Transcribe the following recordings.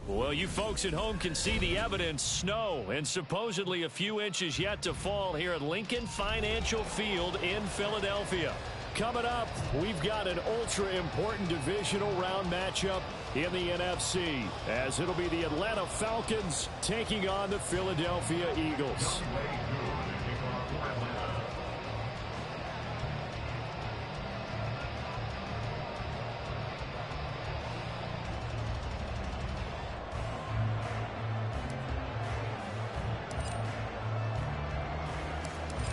Well, you folks at home can see the evidence. Snow and supposedly a few inches yet to fall here at Lincoln Financial Field in Philadelphia. Coming up, we've got an ultra-important divisional round matchup in the NFC, as it'll be the Atlanta Falcons taking on the Philadelphia Eagles.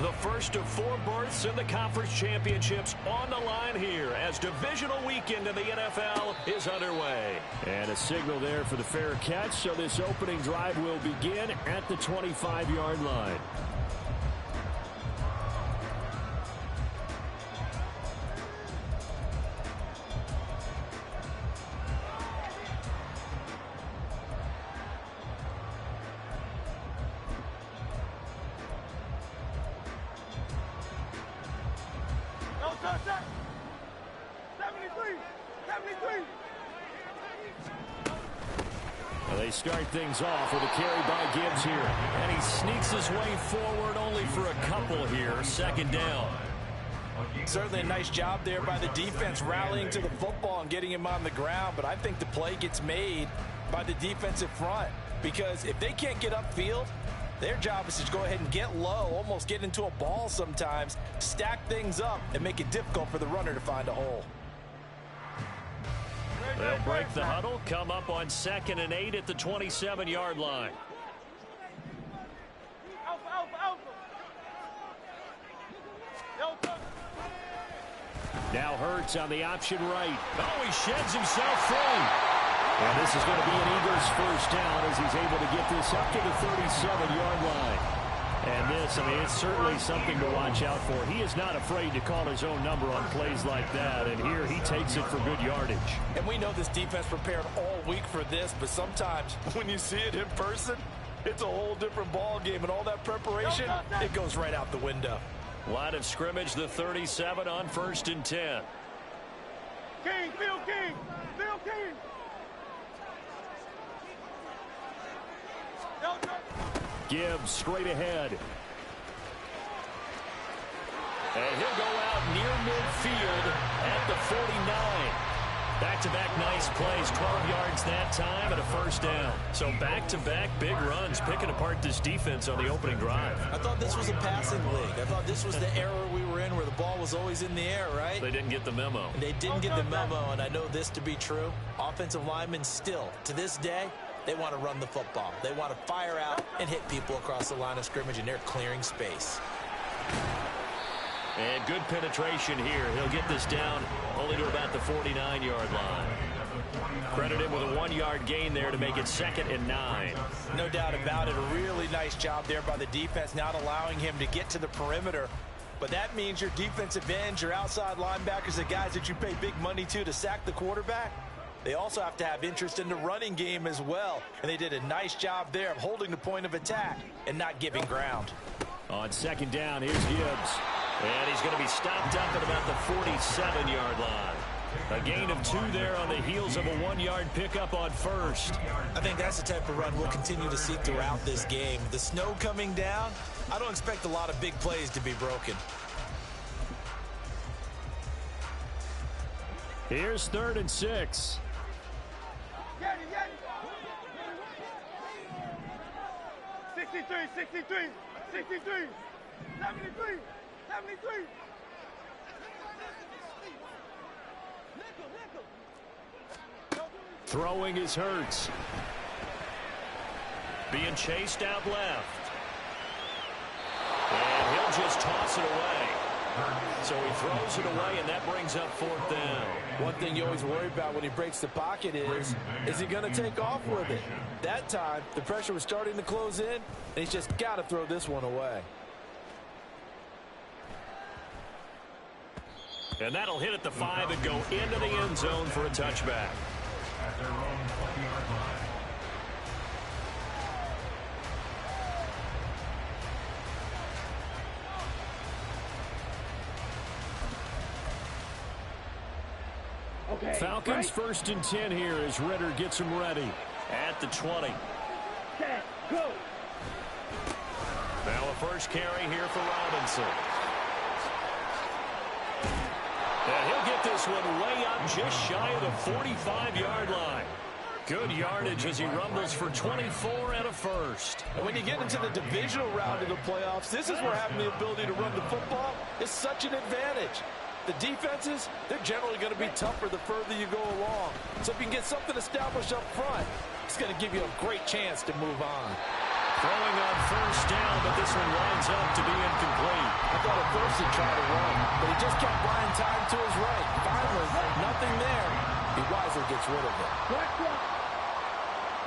The first of 4 berths in the conference championships on the line here as divisional weekend in the NFL is underway. And a signal there for the fair catch, so this opening drive will begin at the 25-yard line. They start things off with a carry by Gibbs here. And he sneaks his way forward only for a couple here. 2nd down. Certainly a nice job there by the defense rallying to the football and getting him on the ground. But I think the play gets made by the defensive front. Because if they can't get upfield, their job is to go ahead and get low, almost get into a ball sometimes, stack things up, and make it difficult for the runner to find a hole. They'll break the huddle, come up on 2nd and 8 at the 27-yard line. Now Hurts on the option right. Oh, he sheds himself free. And this is going to be an Eagles first down as he's able to get this up to the 37-yard line. And this, I mean, it's certainly something to watch out for. He is not afraid to call his own number on plays like that. And here he takes it for good yardage. And we know this defense prepared all week for this, but sometimes when you see it in person, it's a whole different ball game. And all that preparation, it goes right out the window. Line of scrimmage, the 37 on 1st and 10. King, Bill King, Bill King. Gibbs straight ahead. And he'll go out near midfield at the 49. Back-to-back nice plays, 12 yards that time and a first down. So back-to-back big runs, picking apart this defense on the opening drive. I thought this was a passing league. I thought this was the era we were in where the ball was always in the air, right? They didn't get the memo. They didn't get the memo, and I know this to be true. Offensive linemen still, to this day, they want to run the football. They want to fire out and hit people across the line of scrimmage, and they're clearing space. And good penetration here. He'll get this down only to about the 49-yard line. Credit him with a 1-yard gain there to make it 2nd and 9. No doubt about it. A really nice job there by the defense, not allowing him to get to the perimeter. But that means your defensive ends, your outside linebackers, the guys that you pay big money to sack the quarterback, they also have to have interest in the running game as well. And they did a nice job there of holding the point of attack and not giving ground. On 2nd down, here's Gibbs. And he's going to be stopped up at about the 47-yard line. A gain of 2 there on the heels of a 1-yard pickup on 1st. I think that's the type of run we'll continue to see throughout this game. The snow coming down, I don't expect a lot of big plays to be broken. Here's 3rd and 6. 63, 63, 63, 73, 73. Throwing is Hurts. Being chased out left. And he'll just toss it away. So he throws it away, and that brings up 4th down. One thing you always worry about when he breaks the pocket is he going to take off with it? That time, the pressure was starting to close in, and he's just got to throw this one away. And that'll hit at the 5 and go into the end zone for a touchback. Falcons 1st and 10 here as Ritter gets him ready at the 20. Set, go. Now a first carry here for Robinson. And he'll get this one way up just shy of the 45-yard line. Good yardage as he rumbles for 24 and a first. And when you get into the divisional round of the playoffs, this is where having the ability to run the football is such an advantage. The defenses, they're generally going to be tougher the further you go along. So if you can get something established up front, it's going to give you a great chance to move on. Throwing on first down, but this one winds up to be incomplete. I thought at first he'd try to run, but he just kept buying time to his right. Finally, nothing there. He wisely gets rid of it.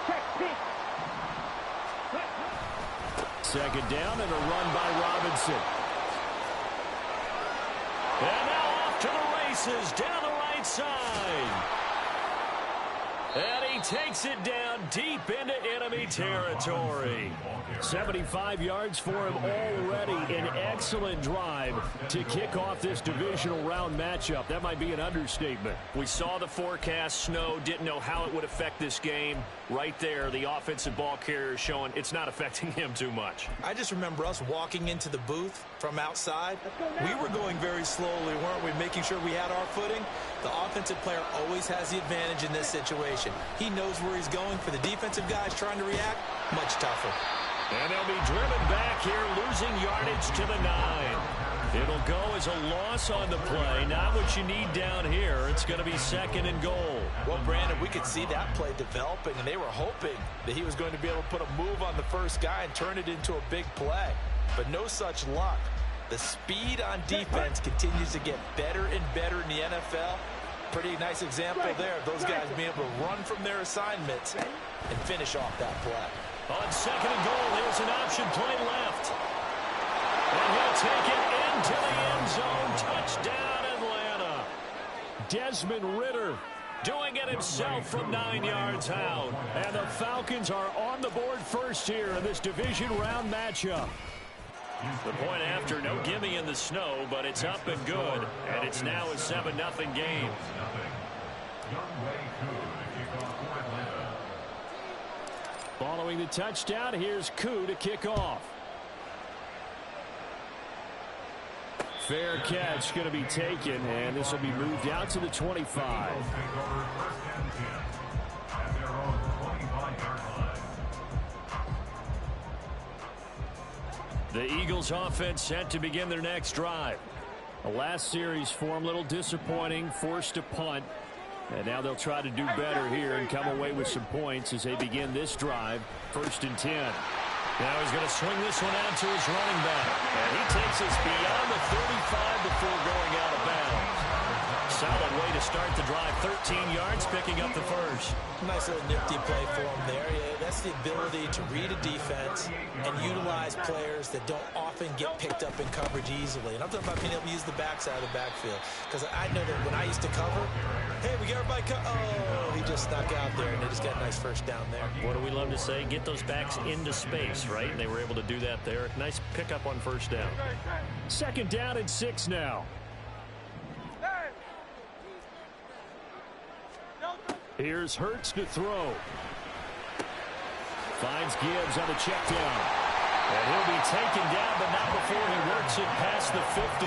Check, pick. 2nd down and a run by Robinson. And now off to the races down the right side. And he takes it down deep into enemy territory. 75 yards for him already. An excellent drive to kick off this divisional round matchup. That might be an understatement. We saw the forecast, snow, didn't know how it would affect this game. Right there, the offensive ball carrier is showing it's not affecting him too much. I just remember us walking into the booth from outside. We were going very slowly, weren't we? Making sure we had our footing. The offensive player always has the advantage in this situation. He knows where he's going. For the defensive guys trying to react, much tougher. And they'll be driven back here, losing yardage to the 9. It'll go as a loss on the play. Not what you need down here. It's going to be 2nd and goal. Well, Brandon, we could see that play developing, and they were hoping that he was going to be able to put a move on the first guy and turn it into a big play. But no such luck. The speed on defense continues to get better and better in the NFL. Pretty nice example there of those guys being able to run from their assignments and finish off that play. On second and goal, here's an option play left. And he'll take it into the end zone. Touchdown, Atlanta. Desmond Ridder doing it himself from 9 yards out. And the Falcons are on the board first here in this division round matchup. The point after, no gimme in the snow, but it's up and good. And it's now a 7-0 game. Following the touchdown, here's Koo to kick off. Fair catch going to be taken, and this will be moved out to the 25. The Eagles offense set to begin their next drive. The last series for them, a little disappointing, forced to punt. And now they'll try to do better here and come away with some points as they begin this drive. 1st and 10. Now he's going to swing this one out to his running back. And he takes us beyond the 35 before going out of bounds. Solid way to start the drive. 13 yards, picking up the first. Nice little nifty play for him there. Yeah, that's the ability to read a defense and utilize players that don't often get picked up in coverage easily. And I'm talking about being able to use the backside of the backfield. Because I know that when I used to cover, hey, we got everybody oh, he just snuck out there, and they just got a nice first down there. What do we love to say? Get those backs into space, right? And they were able to do that there. Nice pickup on first down. 2nd down and 6 now. Here's Hurts to throw. Finds Gibbs on the check down. And he'll be taken down, but not before he works it past the 50.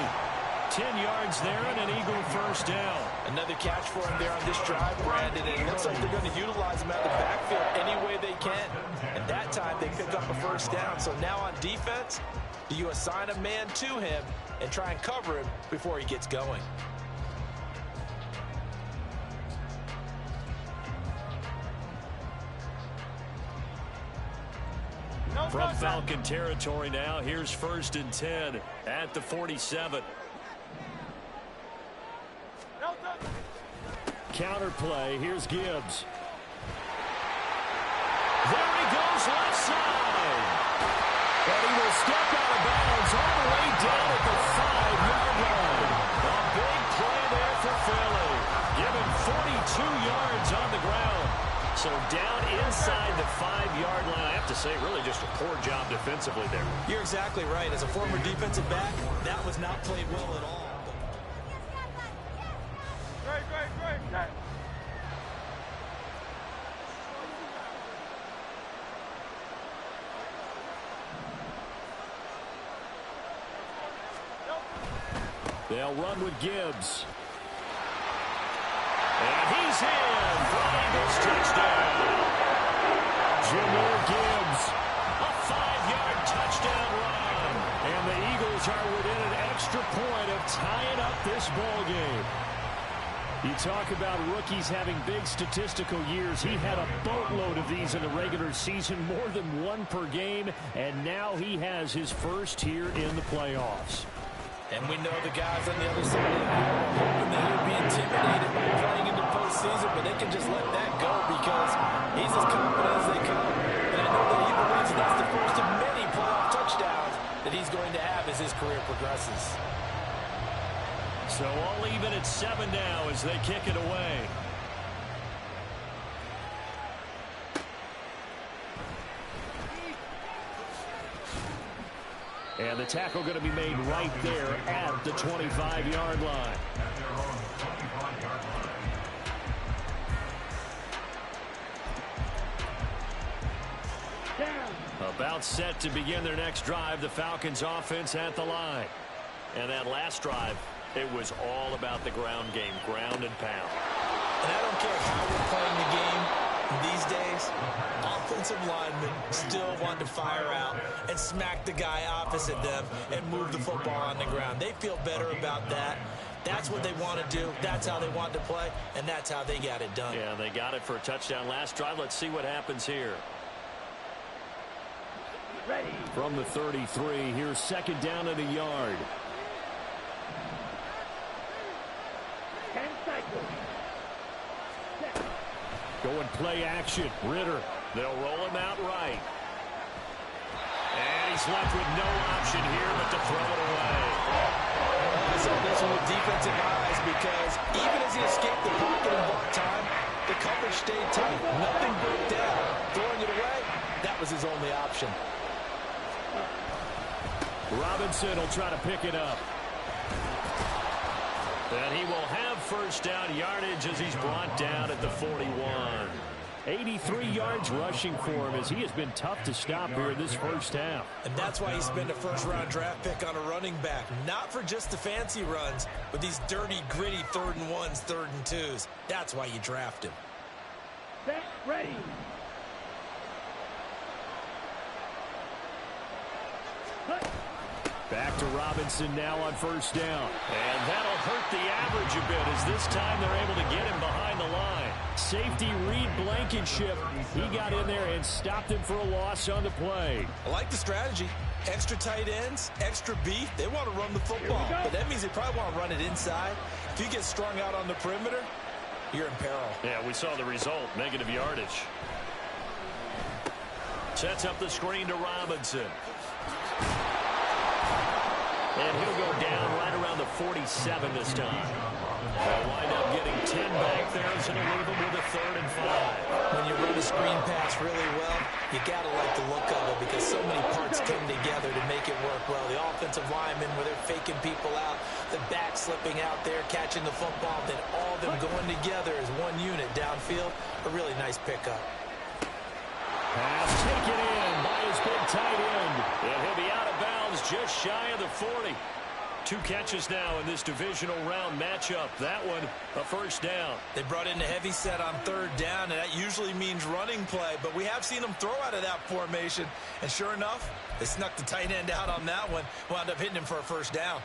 10 yards there and an Eagle first down. Another catch for him there on this drive, Brandon. And it looks like they're going to utilize him out of the backfield any way they can. And that time they pick up a first down. So now on defense, do you assign a man to him and try and cover him before he gets going? From Falcon territory now, here's 1st and 10 at the 47. Counter play, here's Gibbs. There he goes, left side. And he will step out of bounds all the way down at the 5-yard line. A big play there for Philly. Given 42 yards on the ground. So down inside the 5-yard line. I have to say, really just a poor job defensively there. You're exactly right. As a former defensive back, that was not played well at all. Great. They'll run with Gibbs. And he's in for the Eagles touchdown. Jahmyr Gibbs, a 5-yard touchdown run. And the Eagles are within an extra point of tying up this ball game. You talk about rookies having big statistical years. He had a boatload of these in the regular season, more than one per game, and now he has his first here in the playoffs. And we know the guys on the other side of the ball are hoping that he'll be intimidated by playing in the postseason, but they can just let that go because he's as confident as they come. And I know that he believes that's the first of many playoff touchdowns that he's going to have as his career progresses. So all even at 7 now as they kick it away. And the tackle going to be made right there at the 25-yard line. About set to begin their next drive, the Falcons offense at the line. And that last drive, it was all about the ground game, ground and pound. And I don't care how we're playing the game these days, offensive linemen still want to fire out and smack the guy opposite them and move the football on the ground. They feel better about that. That's what they want to do. That's how they want to play, and that's how they got it done. Yeah, they got it for a touchdown last drive. Let's see what happens here. Ready. From the 33, here's 2nd down and a yard. 10 cycles. showing play action. Ritter, they'll roll him out right. And he's left with no option here but to throw it away. I saw this one with defensive eyes because even as he escaped the pocket and bought time, the coverage stayed tight. Nothing broke down. Throwing it away, that was his only option. Robinson will try to pick it up. And he will have first down yardage as he's brought down at the 41. 83 yards rushing for him as he has been tough to stop here in this first half. And that's why he spent a first-round draft pick on a running back. Not for just the fancy runs, but these dirty, gritty 3rd and 1s, 3rd and 2s. That's why you draft him. Set, ready. Back to Robinson now on first down. And that'll hurt the average a bit as this time they're able to get him behind the line. Safety Reed Blankenship, he got in there and stopped him for a loss on the play. I like the strategy. Extra tight ends, extra beef. They want to run the football, but that means they probably want to run it inside. If you get strung out on the perimeter, you're in peril. Yeah, we saw the result, negative yardage. Sets up the screen to Robinson. And he'll go down right around the 47 this time. They'll wind up getting 10 back there, so they'll leave him with a 3rd and 5. When you run a screen pass really well, you got to like the look of it because so many parts come together to make it work well. The offensive linemen, where they're faking people out, the back slipping out there, catching the football, then all of them going together as one unit downfield. A really nice pickup. Pass taken in by his big tight end. And he'll be out of bounds just shy of the 40. 2 catches now in this divisional round matchup. That one, a first down. They brought in a heavy set on 3rd down, and that usually means running play. But we have seen them throw out of that formation. And sure enough, they snuck the tight end out on that one. Wound up hitting him for a first down.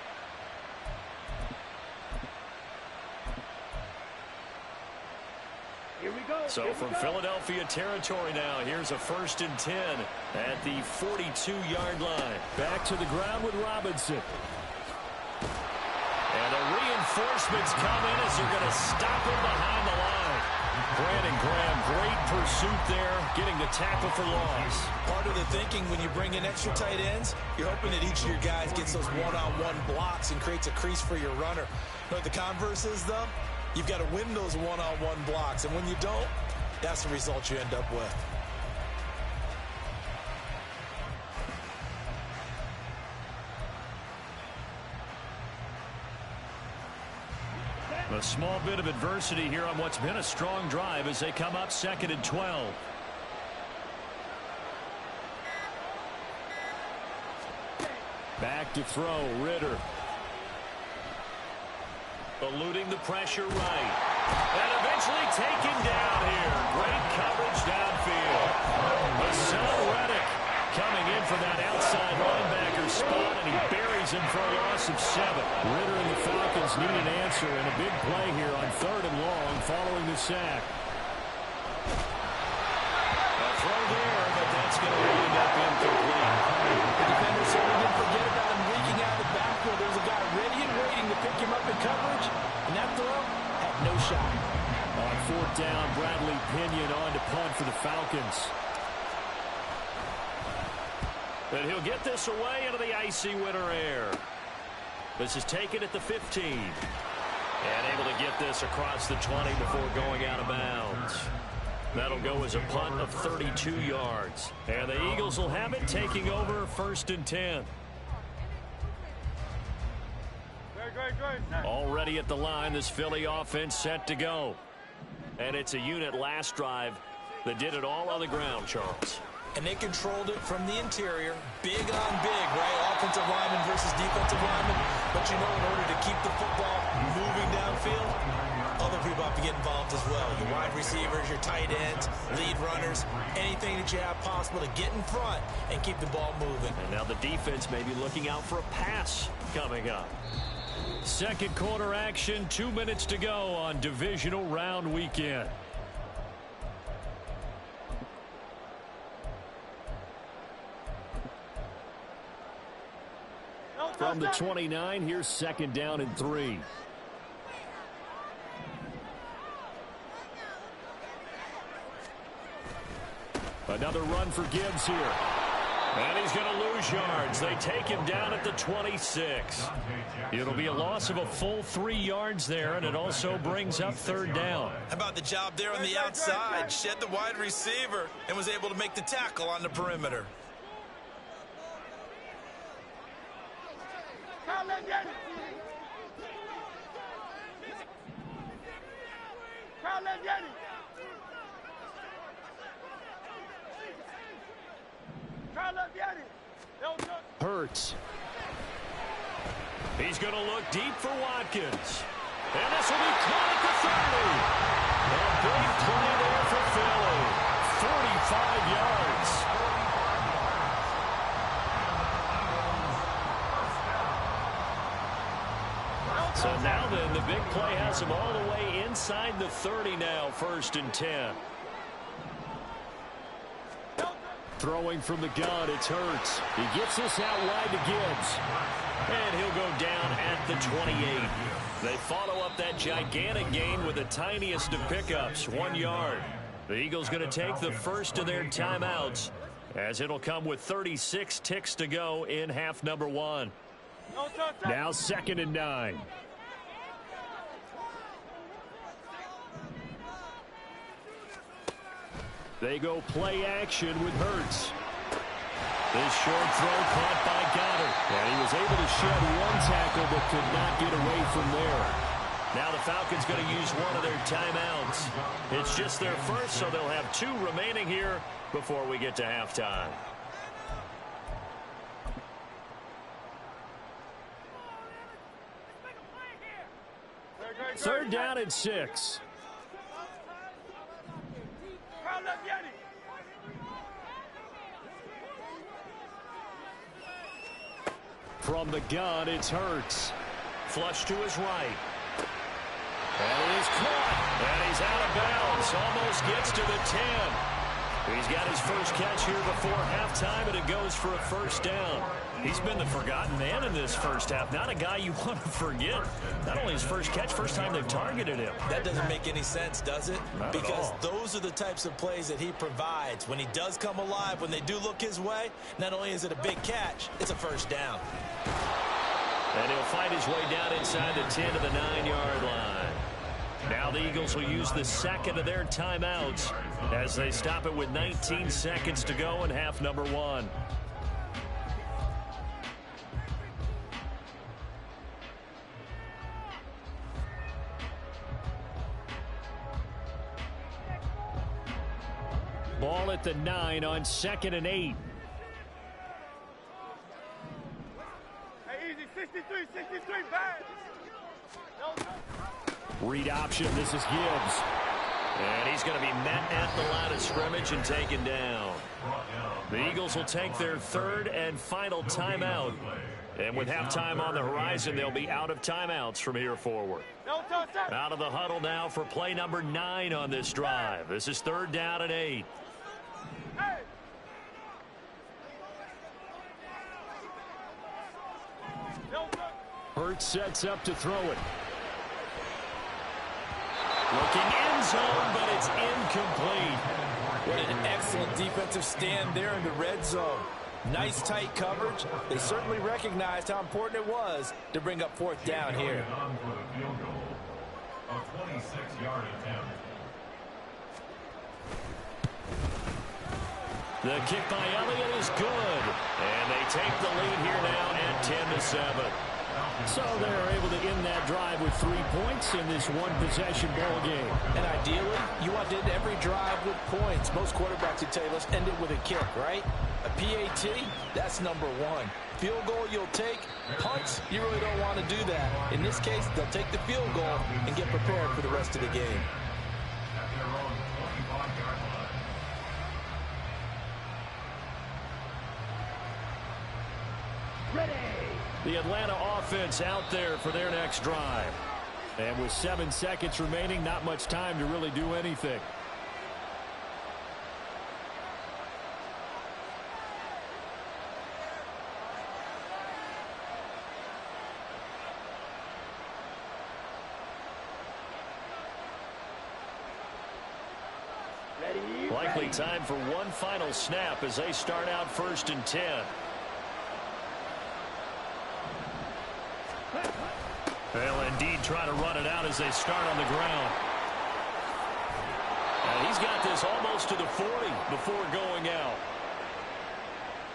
Here we go. So from Philadelphia territory now, here's a 1st and 10 at the 42-yard line. Back to the ground with Robinson. And the reinforcements come in as they're going to stop him behind the line. Brandon Graham, great pursuit there, getting the tackle for loss. Part of the thinking when you bring in extra tight ends, you're hoping that each of your guys gets those one-on-one blocks and creates a crease for your runner. You know what the converse is, though? You've got to win those one-on-one blocks, and when you don't, that's the result you end up with. A small bit of adversity here on what's been a strong drive as they come up 2nd and 12. Back to throw, Ritter. Eluding the pressure right. And eventually taken down here. Great coverage downfield. Hassan Reddick coming in from that outside linebacker spot, and he buries him for a loss of 7. Ritter and the Falcons need an answer, and a big play here on 3rd and long following the sack. A throw there, but that's going to end up incomplete. The defender certainly didn't forget about him leaking out of the backfield. There's a guy ready and waiting to pick him up in coverage, and that throw had no shot. On 4th down, Bradley Pinion on to punt for the Falcons. And he'll get this away into the icy winter air. This is taken at the 15. And able to get this across the 20 before going out of bounds. That'll go as a punt of 32 yards. And the Eagles will have it, taking over 1st and 10. Already at the line, this Philly offense set to go. And it's a unit last drive that did it all on the ground, Charles. And they controlled it from the interior, big on big, right? Offensive lineman versus defensive lineman. But you know, in order to keep the football moving downfield, other people have to get involved as well. Your wide receivers, your tight ends, lead runners, anything that you have possible to get in front and keep the ball moving. And now the defense may be looking out for a pass coming up. 2nd quarter action, 2 minutes to go on divisional round weekend. From the 29, here's 2nd down and 3. Another run for Gibbs here. And he's going to lose yards. They take him down at the 26. It'll be a loss of a full 3 yards there, and it also brings up third down. How about the job there on the outside? Shed the wide receiver and was able to make the tackle on the perimeter. Hurts. He's going to look deep for Watkins. And this will be caught at the 30. A big play there for Philly. 45 yards. So now then, the big play has him all the way inside the 30 now, 1st and 10. Throwing from the gun, it's Hurts. He gets this out wide to Gibbs. And he'll go down at the 28. They follow up that gigantic gain with the tiniest of pickups, 1 yard. The Eagles going to take the first of their timeouts, as it'll come with 36 ticks to go in half number 1. Now 2nd and 9. They go play action with Hurts. This short throw caught by Goddard. And he was able to shed 1 tackle but could not get away from there. Now the Falcons going to use one of their timeouts. It's just their first, so they'll have 2 remaining here before we get to halftime. Third down and 6. From the gun, it's Hurts. Flush to his right. And it is caught. And he's out of bounds. Almost gets to the 10. He's got his first catch here before halftime, and it goes for a first down. He's been the forgotten man in this first half. Not a guy you want to forget. Not only his first catch, first time they've targeted him. That doesn't make any sense, does it? Not because at all. Those are the types of plays that he provides. When he does come alive, when they do look his way, not only is it a big catch, it's a first down. And he'll fight his way down inside the 10 to the 9-yard line. Now the Eagles will use the second of their timeouts as they stop it with 19 seconds to go in half number 1. Ball at the 9 on 2nd and 8. Hey, easy, 63, back. Read option, this is Gibbs. And he's going to be met at the line of scrimmage and taken down. The Eagles will take their 3rd and final timeout. And with halftime on the horizon, they'll be out of timeouts from here forward. Out of the huddle now for play number 9 on this drive. This is 3rd down and 8. Hurts sets up to throw it. Looking end zone, but it's incomplete. What an excellent defensive stand there in the red zone. Nice tight coverage. They certainly recognized how important it was to bring up 4th down here. A 26-yard attempt. The kick by Elliott is good. And they take the lead here now at 10-7. So they're able to end that drive with 3 points in this one-possession ball game. And ideally, you want to end every drive with points. Most quarterbacks would tell you, let's end it with a kick, right? A PAT, that's number 1. Field goal you'll take. Punts, you really don't want to do that. In this case, they'll take the field goal and get prepared for the rest of the game. At their own 25-yard line. Ready. The Atlanta offense out there for their next drive. And with 7 seconds remaining, not much time to really do anything. likely time for one final snap as they start out 1st and 10. They'll indeed try to run it out as they start on the ground. And he's got this almost to the 40 before going out.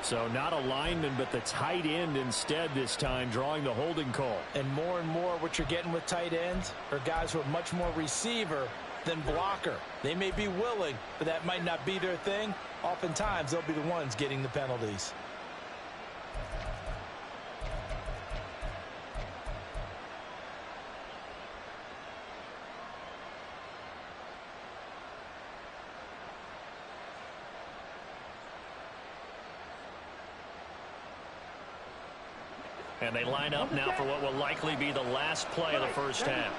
So not a lineman, but the tight end instead this time, drawing the holding call. And more what you're getting with tight ends are guys who are much more receiver than blocker. They may be willing, but that might not be their thing. Oftentimes, they'll be the ones getting the penalties. And they line up now for what will likely be the last play of the first half.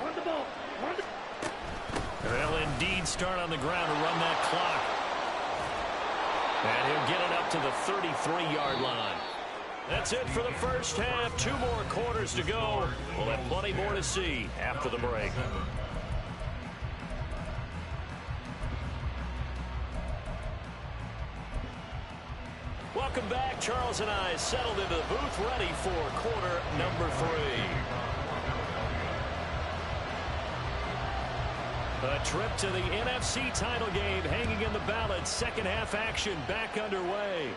They'll indeed start on the ground to run that clock. And he'll get it up to the 33-yard line. That's it for the first half. 2 more quarters to go. We'll have plenty more to see after the break. Welcome back. Charles and I settled into the booth, ready for quarter number 3. A trip to the NFC title game hanging in the balance. Second half action back underway.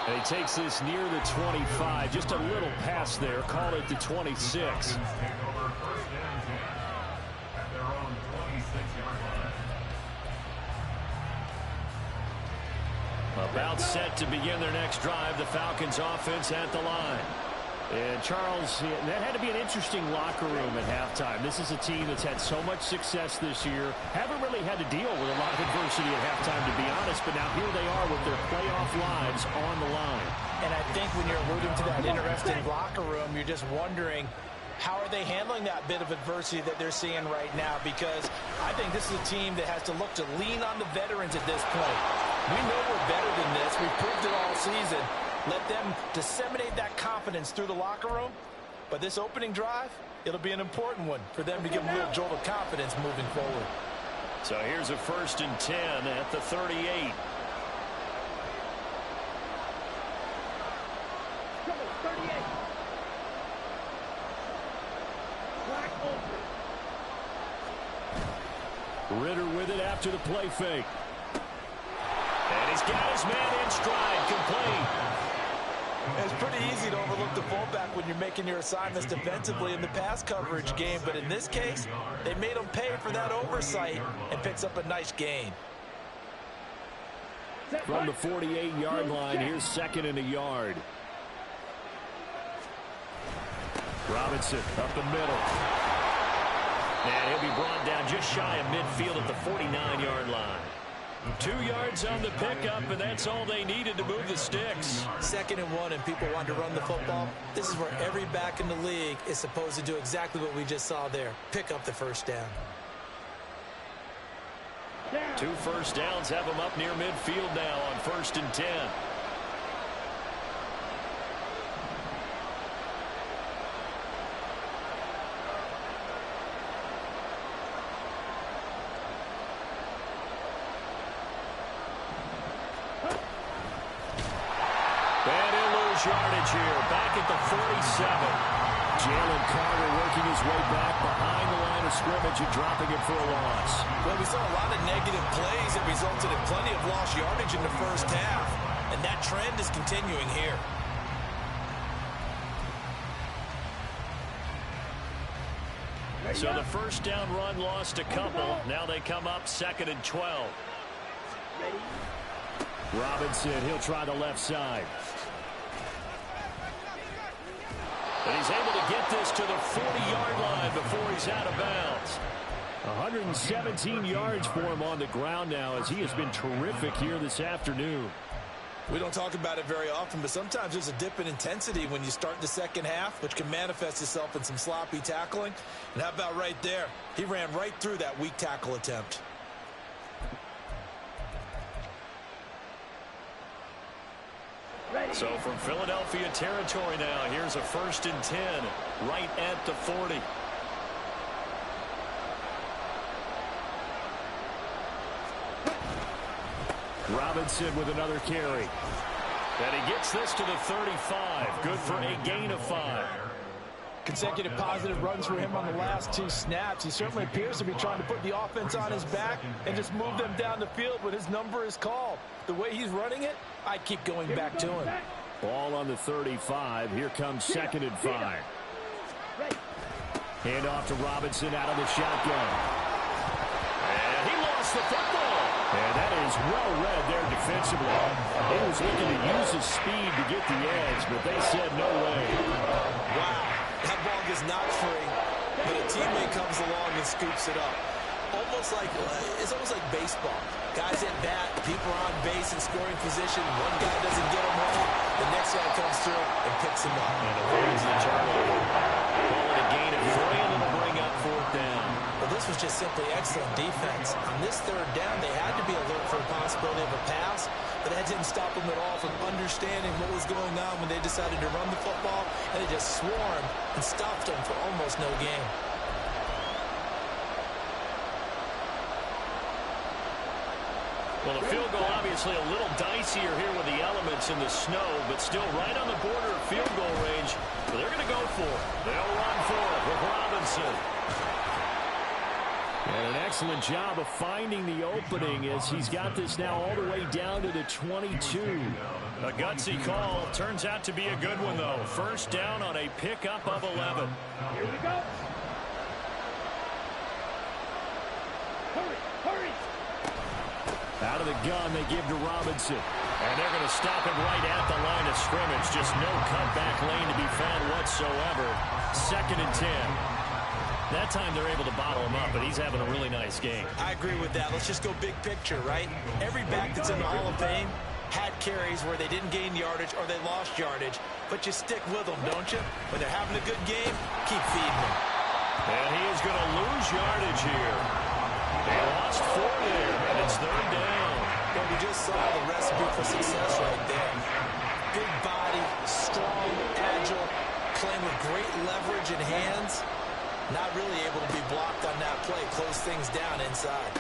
And he takes this near the 25. Just a little pass there. Call it the 26. About set to begin their next drive. The Falcons offense at the line. And Charles, that had to be an interesting locker room at halftime. This is a team that's had so much success this year. Haven't really had to deal with a lot of adversity at halftime, to be honest. But now here they are with their playoff lives on the line. And I think when you're alluding to that interesting locker room, you're just wondering, how are they handling that bit of adversity that they're seeing right now? Because I think this is a team that has to look to lean on the veterans at this point. We know we're better than this. We've proved it all season. Let them disseminate that confidence through the locker room. But this opening drive, it'll be an important one for them to give them a little jolt of confidence moving forward. So here's a 1st and 10 at the 38. Ritter with it after the play fake. And he's got his man in stride, complete. It's pretty easy to overlook the fullback when you're making your assignments defensively in the pass coverage game. But in this case, they made him pay for that oversight and picks up a nice gain. From the 48-yard line, here's 2nd and a yard. Robinson up the middle. And he'll be brought down just shy of midfield at the 49-yard line. 2 yards on the pickup, and that's all they needed to move the sticks. 2nd and 1, and people want to run the football. This is where every back in the league is supposed to do exactly what we just saw there. Pick up the first down. 2 first downs have them up near midfield now on 1st and 10. Yardage here, back at the 47. Jalen Carter working his way back behind the line of scrimmage and dropping it for a loss. Well, we saw a lot of negative plays that resulted in plenty of lost yardage in the first half, and that trend is continuing here. So the first down run lost a couple. Now they come up 2nd and 12. Robinson, he'll try the left side. And he's able to get this to the 40-yard line before he's out of bounds. 117 yards for him on the ground now as he has been terrific here this afternoon. We don't talk about it very often, but sometimes there's a dip in intensity when you start the second half, which can manifest itself in some sloppy tackling. And how about right there? He ran right through that weak tackle attempt. So from Philadelphia territory now, here's a 1st and 10 right at the 40. Robinson with another carry. And he gets this to the 35. Good for a gain of 5. Consecutive positive runs for him on the last 2 snaps. He certainly appears to be trying to put the offense on his back and just move them down the field when his number is called. The way he's running it, I keep going back to him. Ball on the 35. Here comes 2nd and 5. Hand off to Robinson out of the shotgun. And he lost the football. And that is well read there defensively. He was looking to use his speed to get the edge, but they said no way. Wow, that ball gets knocked free, but a teammate comes along and scoops it up. It's almost like baseball. Guys at bat, people are on base in scoring position. One guy doesn't get him home, the next guy comes through and picks him up. And avoids the turnover. Call it a gain of 3, and it'll bring up 4th down. Well, this was just simply excellent defense. On this 3rd down, they had to be alert for the possibility of a pass, but that didn't stop them at all from understanding what was going on when they decided to run the football, and they just swarmed and stopped them for almost no gain. Well, the field goal obviously a little dicier here with the elements in the snow, but still right on the border of field goal range. But they're going to go for it. They'll run for it with Robinson. And an excellent job of finding the opening as he's got this now all the way down to the 22. A gutsy call. Turns out to be a good one, though. 1st down on a pickup of 11. Here we go. Hurry. Out of the gun, they give to Robinson. And they're going to stop him right at the line of scrimmage. Just no cutback lane to be found whatsoever. 2nd and 10. That time they're able to bottle him up, but he's having a really nice game. I agree with that. Let's just go big picture, right? Every back that's in the Hall of Fame had carries where they didn't gain yardage or they lost yardage. But you stick with them, don't you? When they're having a good game, keep feeding them. And he is going to lose yardage here. They lost 4 there, and it's 3rd down. Well, we just saw the recipe for success right there. Big body, strong, agile, playing with great leverage in hands. Not really able to be blocked on that play. Close things down inside.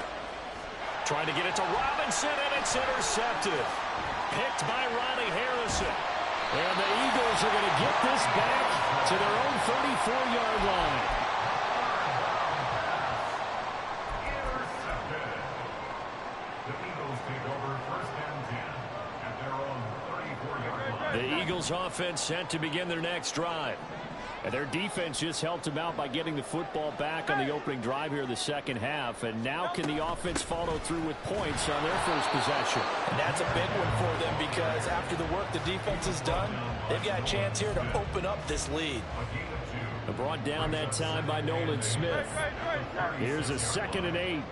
Trying to get it to Robinson, and it's intercepted. Picked by Ronnie Harrison. And the Eagles are going to get this back to their own 34-yard line. Intercepted. The Eagles take over 1st and 10 at their own 34-yard line. The Eagles offense set to begin their next drive. And their defense just helped them out by getting the football back on the opening drive here in the 2nd half. And now can the offense follow through with points on their first possession? And that's a big one for them because after the work the defense has done, they've got a chance here to open up this lead. Brought down that time by Nolan Smith. Here's a 2nd and 8. Hey,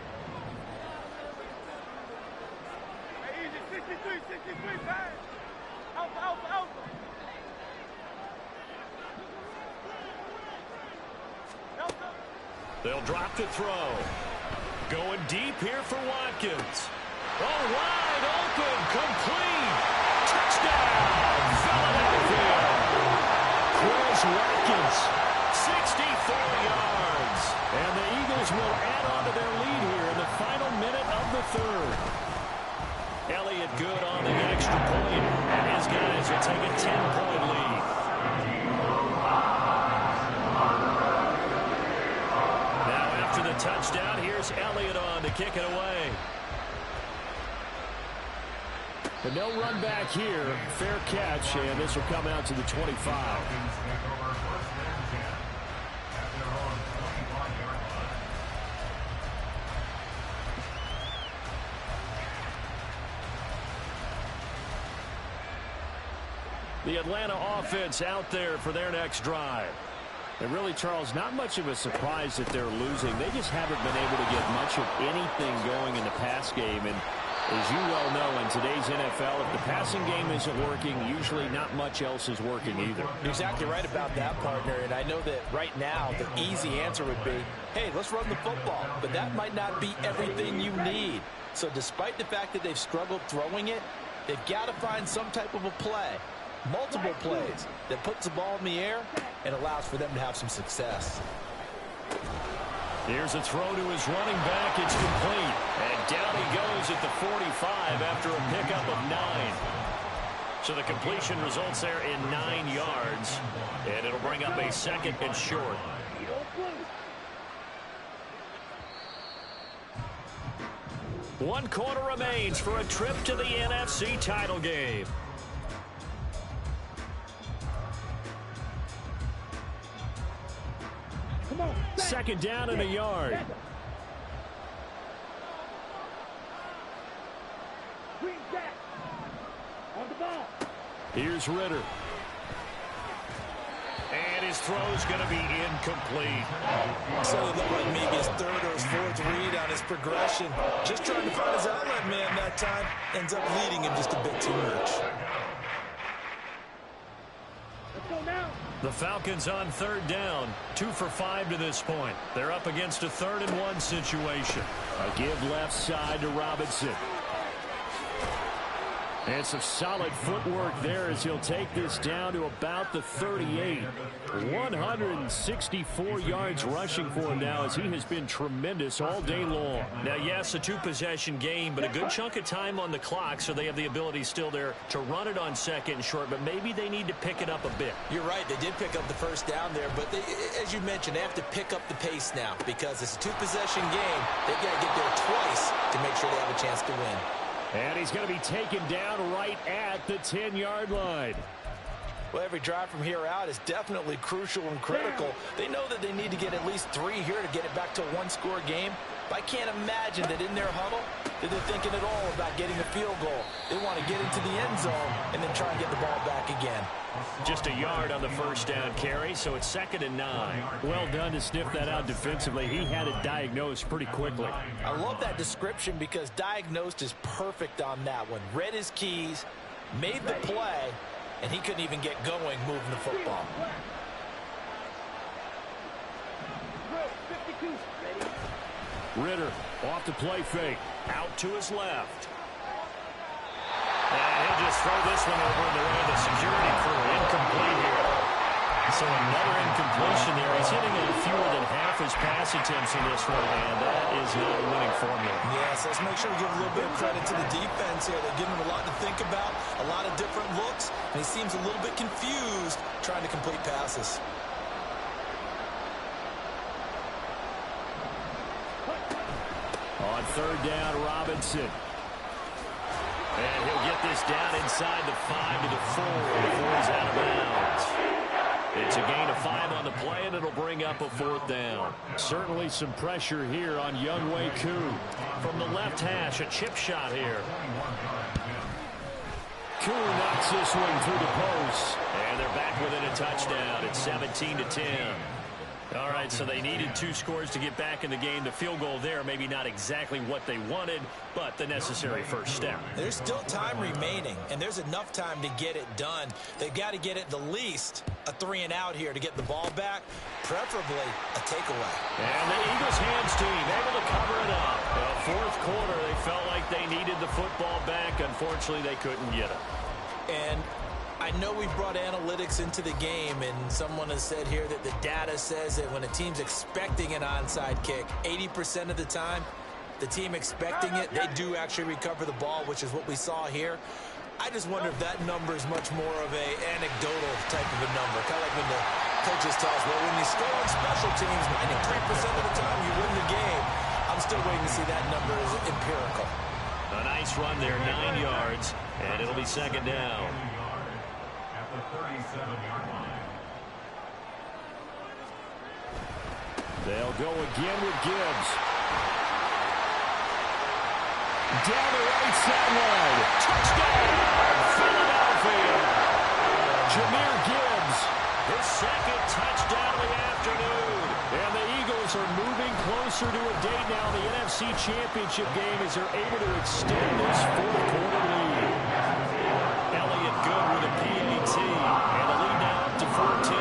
easy. 63, bang. Alpha. They'll drop the throw. Going deep here for Watkins. Oh, wide open, complete. Touchdown, Philadelphia. Chris Watkins, 64 yards. And the Eagles will add on to their lead here in the final minute of the 3rd. Elliott good on the extra point, and his guys will take a 10-point lead. Touchdown. Here's Elliott on to kick it away. But no run back here. Fair catch, and this will come out to the 25. The Atlanta offense out there for their next drive. And really, Charles, not much of a surprise that they're losing. They just haven't been able to get much of anything going in the pass game. And as you well know, in today's NFL, if the passing game isn't working, usually not much else is working either. You're exactly right about that, partner. And I know that right now the easy answer would be, hey, let's run the football. But that might not be everything you need. So despite the fact that they've struggled throwing it, they've got to find some type of a play. Multiple plays that puts the ball in the air and allows for them to have some success. Here's a throw to his running back. It's complete. And Down he goes at the 45 after a pickup of 9. So the completion results there in 9 yards, and it'll bring up a 2nd and short. One quarter remains for a trip to the NFC title game. Come on. 2nd down and a yard. Green jack. On the ball. Here's Ritter. And his throw's going to be incomplete. So it looked like maybe his 3rd or his 4th read on his progression. Just trying to find his outlet man that time. Ends up leading him just a bit too much. Let's go now. The Falcons on 3rd down. 2 for 5 to this point. They're up against a 3rd and 1 situation. A give left side to Robinson. And some solid footwork there as he'll take this down to about the 38. 164 yards rushing for him now as he has been tremendous all day long. Now, yes, a 2-possession game, but a good chunk of time on the clock, so they have the ability still there to run it on 2nd and short, but maybe they need to pick it up a bit. You're right. They did pick up the 1st down there, but as you mentioned, they have to pick up the pace now because it's a 2-possession game. They've got to get there twice to make sure they have a chance to win. And he's going to be taken down right at the 10-yard line. Well, every drive from here out is definitely crucial and critical. They know that they need to get at least 3 here to get it back to a 1-score game. But I can't imagine that in their huddle that they're thinking at all about getting a field goal. They want to get into the end zone and then try and get the ball back again. Just a yard on the 1st down carry, so it's 2nd and 9. Well done to sniff that out defensively. He had it diagnosed pretty quickly. I love that description because diagnosed is perfect on that one. Read his keys, made the play, and he couldn't even get going moving the football. Ritter off the play fake. Out to his left. And he'll just throw this one over in the way of the security crew. Incomplete here. So another incompletion there. He's hitting at fewer than half his pass attempts in this one, and that is not a winning formula. Yes, let's make sure we give a little bit of credit to the defense here. They're giving him a lot to think about, a lot of different looks, and he seems a little bit confused trying to complete passes. On 3rd down, Robinson. And he'll get this down inside the 5 to the 4 before he's out of bounds. It's a gain of 5 on the play, and it'll bring up a 4th down. Certainly some pressure here on Younghoe Koo. From the left hash, a chip shot here. Koo knocks this one through the post. And they're back within a touchdown. It's 17-10. All right, so they needed 2 scores to get back in the game. The field goal there, maybe not exactly what they wanted, but the necessary first step. There's still time remaining, and there's enough time to get it done. They've got to get at the least a 3-and-out here to get the ball back, preferably a takeaway. And the Eagles hands team able to cover it up. The 4th quarter, they felt like they needed the football back. Unfortunately, they couldn't get it. And I know we brought analytics into the game, and someone has said here that the data says that when a team's expecting an onside kick, 80% of the time, the team expecting it, they do actually recover the ball, which is what we saw here. I just wonder if that number is much more of a anecdotal type of a number, kind of like when the coaches tell us, well, when you score on special teams, 93% of the time you win the game. I'm still waiting to see that number as empirical. A nice run there, 9 yards, and it'll be 2nd down. At the 37-yard line. They'll go again with Gibbs. Down the right sideline. Touchdown, Philadelphia. Jahmyr Gibbs, his 2nd touchdown of the afternoon. And the Eagles are moving closer to a date now in the NFC Championship game as they're able to extend this 4th quarter lead. Elliott good with a PAT, and the lead now up to 14.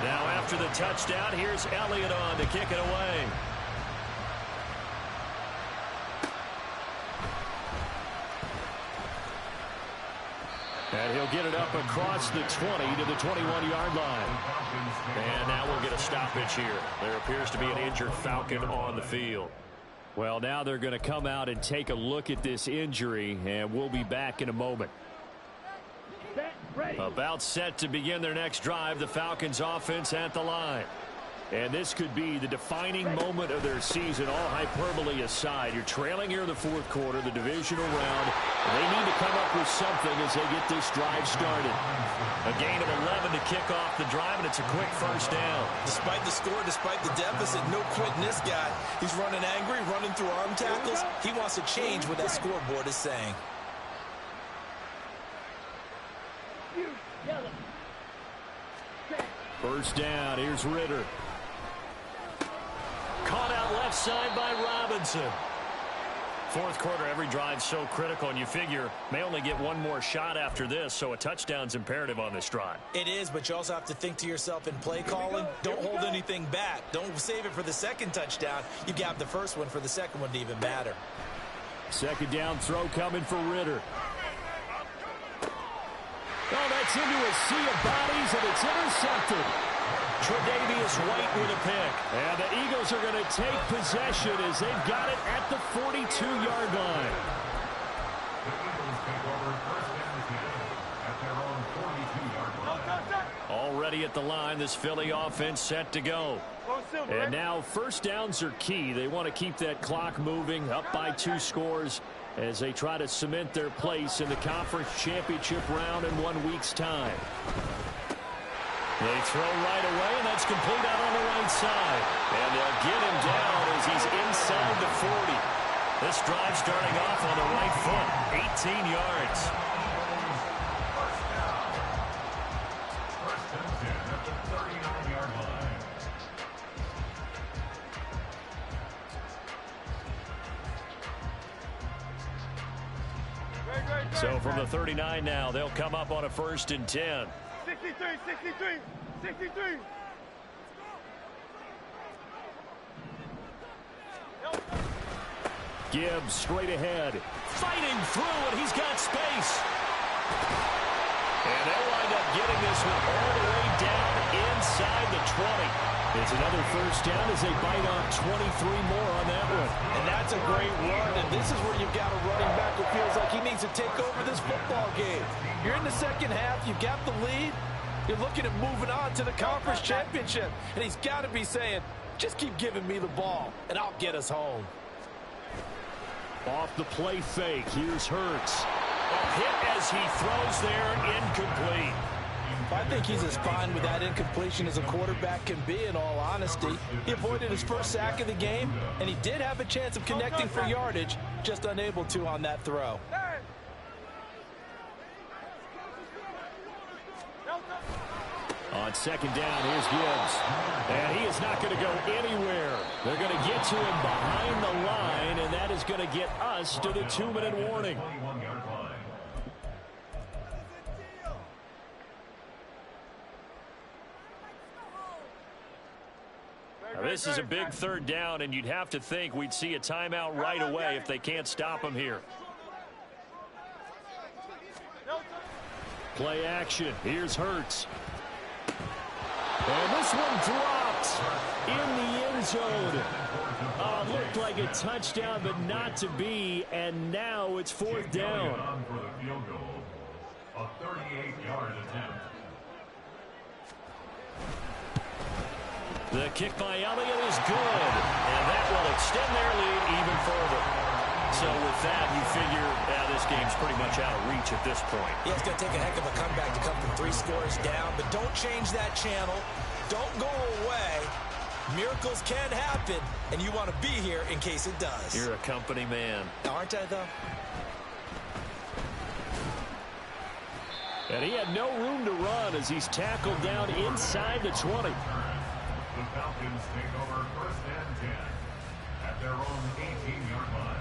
Now after the touchdown, here's Elliott on to kick it away. And he'll get it up across the 20 to the 21-yard line. And now we'll get a stoppage here. There appears to be an injured Falcon on the field. Well, now they're going to come out and take a look at this injury, and we'll be back in a moment. Set, ready. About set to begin their next drive, the Falcons offense at the line. And this could be the defining moment of their season, all hyperbole aside. You're trailing here in the fourth quarter, the divisional round. And they need to come up with something as they get this drive started. A gain of 11 to kick off the drive, and it's a quick first down. Despite the score, despite the deficit, no quitting this guy. He's running angry, running through arm tackles. He wants to change what that scoreboard is saying. First down, here's Ritter. Caught out left side by Robinson. Fourth quarter, every drive so critical, and you figure may only get one more shot after this, so a touchdown's imperative on this drive. It is, but you also have to think to yourself in play calling, don't hold anything back. Don't save it for the second touchdown. You got the first one for the second one to even matter. Second down throw coming for Ritter. Oh, that's into a sea of bodies, and it's intercepted. Tre'Davious White with a pick. And the Eagles are going to take possession as they've got it at the 42-yard line. The Eagles take over first and 10 at their own 42-yard line. Already at the line, this Philly offense set to go. And now first downs are key. They want to keep that clock moving, up by 2 scores, as they try to cement their place in the conference championship round in 1 week's time. They throw right away, and that's complete out on the right side. And they'll get him down as he's inside the 40. This drive starting off on the right foot, 18 yards. First down. First and 10 at the 39-yard line. So from the 39 now, they'll come up on a first and 10. 63. Gibbs straight ahead. Fighting through, and he's got space. And they'll wind up getting this one all the way down inside the 20. It's another first down as they bite on 23 more on that one. And that's a great run, and this is where you've got a running back who feels like he needs to take over this football game. You're in the second half, you've got the lead, you're looking at moving on to the conference championship, and he's got to be saying, just keep giving me the ball, and I'll get us home. Off the play fake, here's Hurts. A hit as he throws there, incomplete. I think he's as fine with that incompletion as a quarterback can be, in all honesty. He avoided his first sack of the game, and he did have a chance of connecting for yardage, just unable to on that throw. On second down, here's Gibbs. And he is not going to go anywhere. They're going to get to him behind the line, and that is going to get us to the 2-minute warning. 21-yard line. Now, this is a big third down, and you'd have to think we'd see a timeout right away if they can't stop him here. Play action. Here's Hurts. And this one dropped in the end zone. Looked like a touchdown, but not to be, and now it's fourth down. On for the field goal. A 38-yard attempt. The kick by Elliott is good, and that will extend their lead even further. So with that, you figure this game's pretty much out of reach at this point. Yeah, it's going to take a heck of a comeback to come from 3 scores down, but don't change that channel. Don't go away. Miracles can happen, and you want to be here in case it does. You're a company man. Aren't I, though? And he had no room to run as he's tackled down inside the 20. The Falcons take over first and 10 at their own 18-yard line.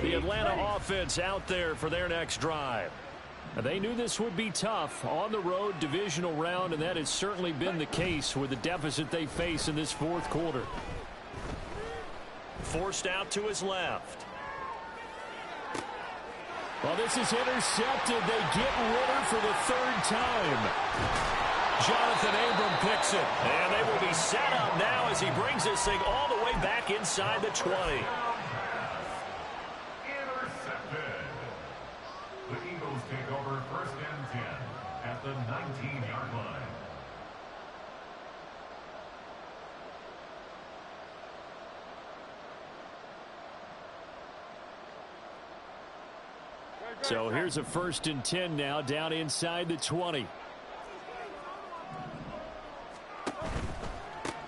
The Atlanta offense out there for their next drive. They knew this would be tough on the road divisional round, and that has certainly been the case with the deficit they face in this fourth quarter. Forced out to his left. Well, this is intercepted. They get Ritter for the third time. Jonathan Abram picks it. And they will be set up now as he brings this thing all the way back inside the 20. Intercepted. The Eagles take over first and 10 at the 19-yard line. So here's a 1st and 10 now down inside the 20.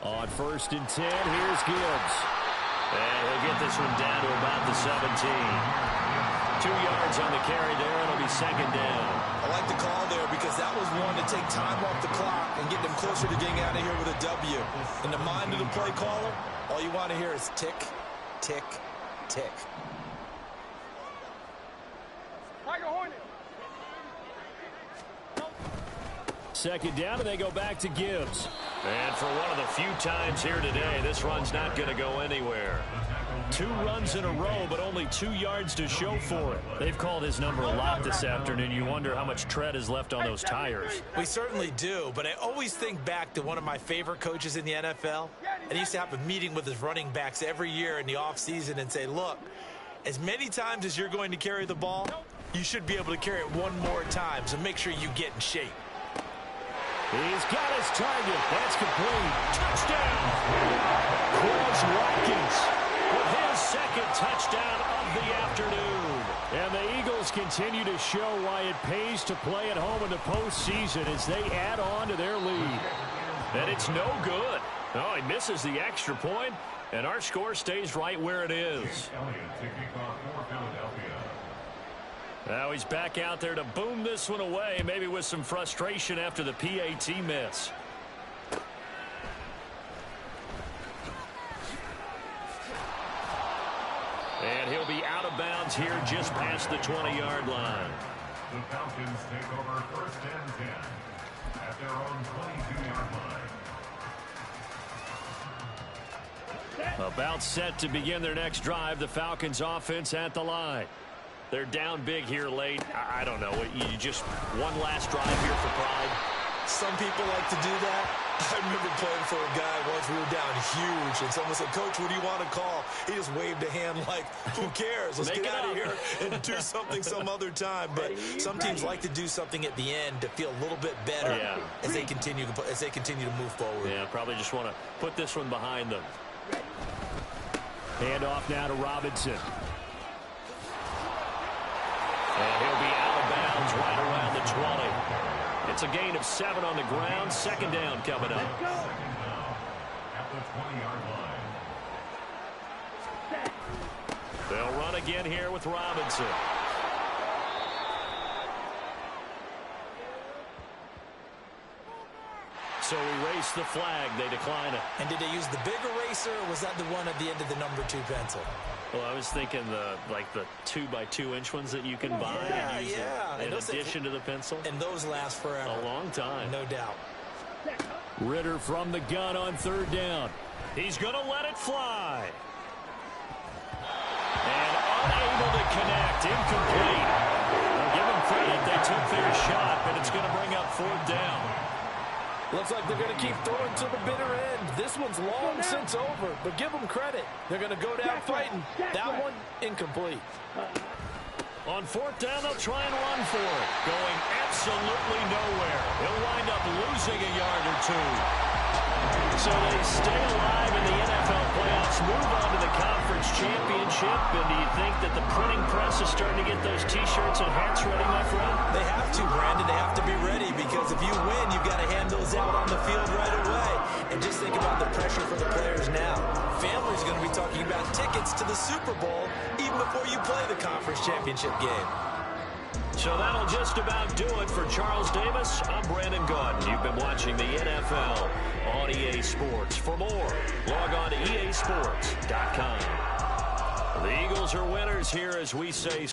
On 1st and 10, here's Gibbs. And he'll get this one down to about the 17. 2 yards on the carry there. It'll be 2nd down. I like the call there because that was one to take time off the clock and get them closer to getting out of here with a W. In the mind of the play caller, all you want to hear is tick, tick, tick. Second down, and they go back to Gibbs. And for one of the few times here today, this run's not going to go anywhere. 2 runs in a row, but only 2 yards to show for it. They've called his number a lot this afternoon. You wonder how much tread is left on those tires. We certainly do, but I always think back to one of my favorite coaches in the NFL. And he used to have a meeting with his running backs every year in the offseason and say, look, as many times as you're going to carry the ball, you should be able to carry it one more time, so make sure you get in shape. He's got his target. That's complete. Touchdown. Quez Watkins with his 2nd touchdown of the afternoon. And the Eagles continue to show why it pays to play at home in the postseason as they add on to their lead. And it's no good. Oh, he misses the extra point, and our score stays right where it is. Now he's back out there to boom this one away, maybe with some frustration after the PAT miss. And he'll be out of bounds here just past the 20-yard line. The Falcons take over first and 10 at their own 22-yard line. About set to begin their next drive, the Falcons offense at the line. They're down big here late. I don't know. You just one last drive here for pride. Some people like to do that. I remember playing for a guy once. We were down huge, and someone said, Coach, what do you want to call? He just waved a hand like, who cares? Let's get out of here and do something some other time. But some teams like to do something at the end to feel a little bit better as they continue to move forward. Yeah, probably just want to put this one behind them. Hand off now to Robinson. And he'll be out of bounds right around the 20. It's a gain of 7 on the ground. 2nd down coming up. Second down at the 20-yard line. They'll run again here with Robinson. So erase the flag. They decline it. And did they use the big eraser, or was that the one at the end of the number 2 pencil? Well, I was thinking the 2x2-inch ones that you can buy in addition to the pencil. And those last forever. A long time. No doubt. Ritter from the gun on 3rd down. He's going to let it fly. And unable to connect. Incomplete. Well, give them credit. They took their shot, but it's going to bring up 4th down. Looks like they're going to keep throwing to the bitter end. This one's long since over, but give them credit. They're going to go down fighting. That one, incomplete. On 4th down, they'll try and run for it. Going absolutely nowhere. He'll wind up losing a yard or 2. So they stay alive in the NFL playoffs, move on to the conference championship. And do you think that the printing press is starting to get those T-shirts and hats ready, my friend? They have to, Brandon. They have to be ready because if you win, you've got to hand those out on the field right away. And just think about the pressure for the players now. Families are going to be talking about tickets to the Super Bowl even before you play the conference championship game. So that'll just about do it for Charles Davis. I'm Brandon Gaudin. You've been watching the NFL on EA Sports. For more, log on to easports.com. The Eagles are winners here as we say.